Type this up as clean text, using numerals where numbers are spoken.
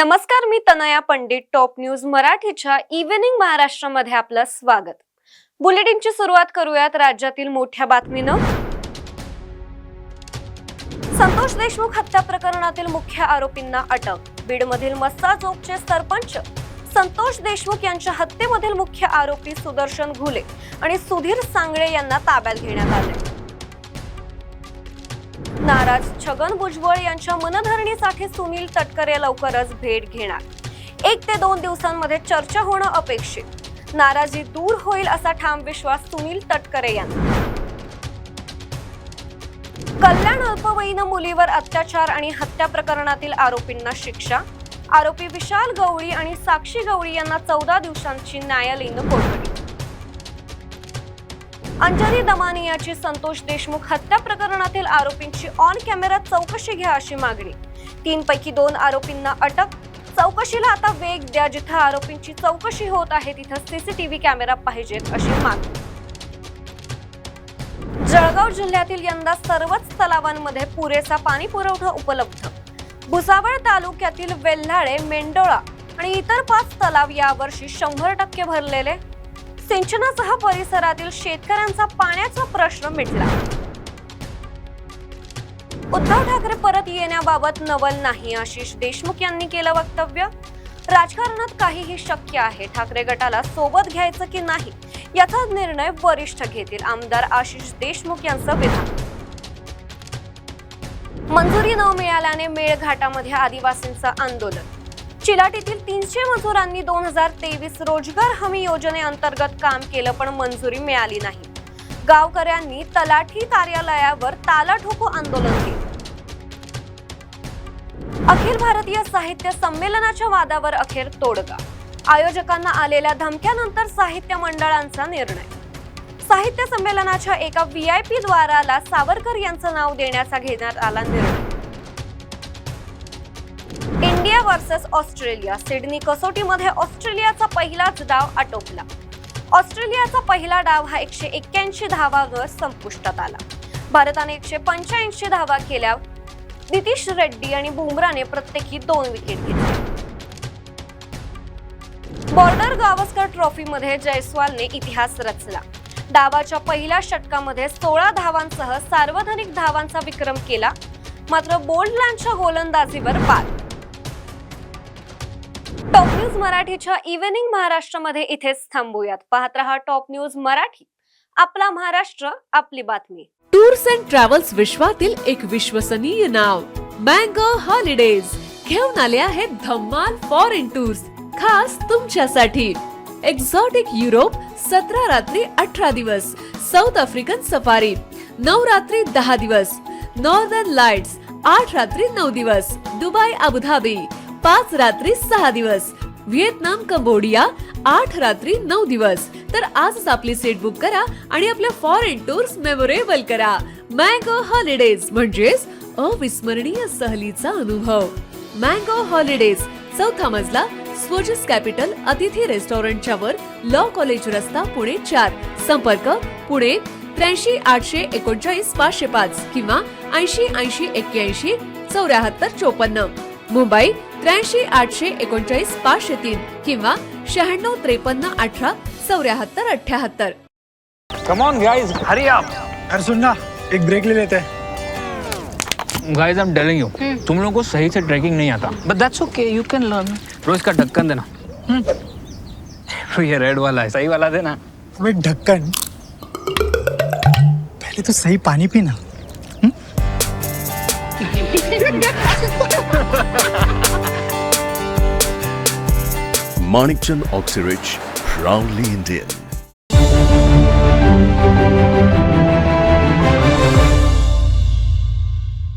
नमस्कार, मी Tanaya Pandit. Top news मराठीच्या evening महाराष्ट्रामध्ये आपलं स्वागत. बुलेटिनची सुरुवात करूयात राज्यातील मोठ्या बातमीनं. संतोष देशमुख हत्या प्रकरणातील मुख्य आरोपींना अटक. बीडमधील मस्साजोगचे सरपंच संतोष देशमुख यांच्या हत्येमधील मुख्य आरोपी सुदर्शन घुले आणि सुधीर सांगळे यांना ताब्यात घेण्यात आले. नाराज छगन भुजबळ यांच्या मनधरणीसाठी सुनील तटकरे लवकरच भेट घेणार. 1 ते 2 दिवसांमध्ये चर्चा होणं अपेक्षित. नाराजी दूर होईल असा ठाम विश्वास सुनील तटकरे यांना. कल्याण अल्पवयीन मुलीवर अत्याचार आणि हत्या प्रकरणातील आरोपींना शिक्षा. आरोपी विशाल गवळी आणि साक्षी गवळी यांना 14 दिवसांची न्यायालयीन कोठडी. अंजली दमानियाची संतोष देशमुख हत्या प्रकरणातील आरोपींची ऑन कॅमेरा चौकशी घ्या अशी मागणी. 3 पैकी 2 आरोपींना अटक. चौकशीला आता वेग द्या. जिथं आरोपींची चौकशी होत आहे तिथं सीसीटीव्ही कॅमेरा पाहिजेत अशी मागणी. जळगाव जिल्ह्यातील यंदा सर्वच तलावांमध्ये पुरेसा पाणी पुरवठा उपलब्ध. भुसावळ तालुक्यातील वेल्हाळे, मेंढोळा आणि इतर 5 तलाव यावर्षी 100% भरलेले. सिंचनासह परिसरातील शेतकऱ्यांचा पाण्याचा प्रश्न मिटला. उद्धव ठाकरे परत येण्याबाबत नवल नाही, आशिष देशमुख यांनी केलं वक्तव्य. राजकारणात काहीही शक्य आहे. ठाकरे गटाला सोबत घ्यायचं की नाही याचा निर्णय वरिष्ठ घेतील, आमदार आशिष देशमुख यांचं विधान. मंजुरी न मिळाल्याने मेळघाटामध्ये आदिवासींचं आंदोलन. चिलाटीतील 300 मजुरांनी 2023 रोजगार हमी योजनेअंतर्गत काम केलं पण मंजुरी मिळाली नाही. गावकऱ्यांनी तलाठी कार्यालयावर ताला ठोको आंदोलन केलं. अखिल भारतीय साहित्य संमेलनाच्या वादावर अखेर तोडगा. आयोजकांना आलेल्या धमक्यानंतर साहित्य मंडळांचा निर्णय. साहित्य संमेलनाच्या एका VIP द्वाराला सावरकर यांचं नाव देण्याचा घेण्यात आला निर्णय. India versus Australia. सिडनी कसोटीमध्ये ऑस्ट्रेलियाचा पहिलाच डाव आटोपला. ऑस्ट्रेलियाचा पहिला डाव हा 181 धावांवर संपुष्टात आला. भारताने 185 धावा केल्या. नितीश रेड्डी आणि बुमराने प्रत्येकी 2 विकेट घेतल्या. बॉर्डर गावस्कर ट्रॉफीमध्ये जयस्वालने इतिहास रचला. डावाच्या पहिल्या षटकामध्ये 16 धावांसह सार्वजनिक धावांचा विक्रम केला. मात्र बोल्डलँडच्या गोलंदाजीवर बाद. टॉप न्यूज मराठीच्या इव्हिनिंग महाराष्ट्रामध्ये इथेच थांबूयात. पाहत रहा टॉप न्यूज मराठी. आपला महाराष्ट्र, आपली बातमी. टूर्स अँड ट्रॅव्हल्स विश्वातील एक विश्वसनीय नाव मँगो हॉलिडेज घेऊन आले आहेत धम्माल फॉरेन टूर्स खास तुमच्यासाठी. एक्झॉटिक युरोप 17 रात्री 18 दिवस, साऊथ आफ्रिकन सफारी 9 रात्री 10 दिवस, नॉर्दर्न लाईट्स 8 रात्री 9 दिवस, दुबई अबुधाबी 5 रात्री 6 दिवस, व्हिएतनाम कंबोडिया 8 रात्री 9 दिवस. तर आजच आपली सीट बुक करा आणि आपल्या फॉरेन टूर्स मेमोरेबल करा. मँगो हॉलिडेज म्हणजेच अविस्मरणीय सहलीचा अनुभव. मँगो हॉलिडेज, 4था मजला, स्वोजस कॅपिटल अतिथी रेस्टॉरंटच्या वर, लॉ कॉलेज रस्ता, पुणे 4. संपर्क पुणे 83 839 505 किंवा 80 80 81 74 54. मुंबई 83 839 503 किंवा 96 53 18 74 78. Come on guys, hurry up. अरे सुन ना, एक ब्रेक ले लेते हैं. Guys, I'm telling you, तुम लोगों को सही से ट्रैकिंग नहीं आता. But that's okay, you can learn. रोज का ढक्कन देना. तो ये रेड वाला है, सही वाला देना. अब एक ढक्कन. पहले तो सही पानी पीना. Manikchand Oxyrich, proudly Indian.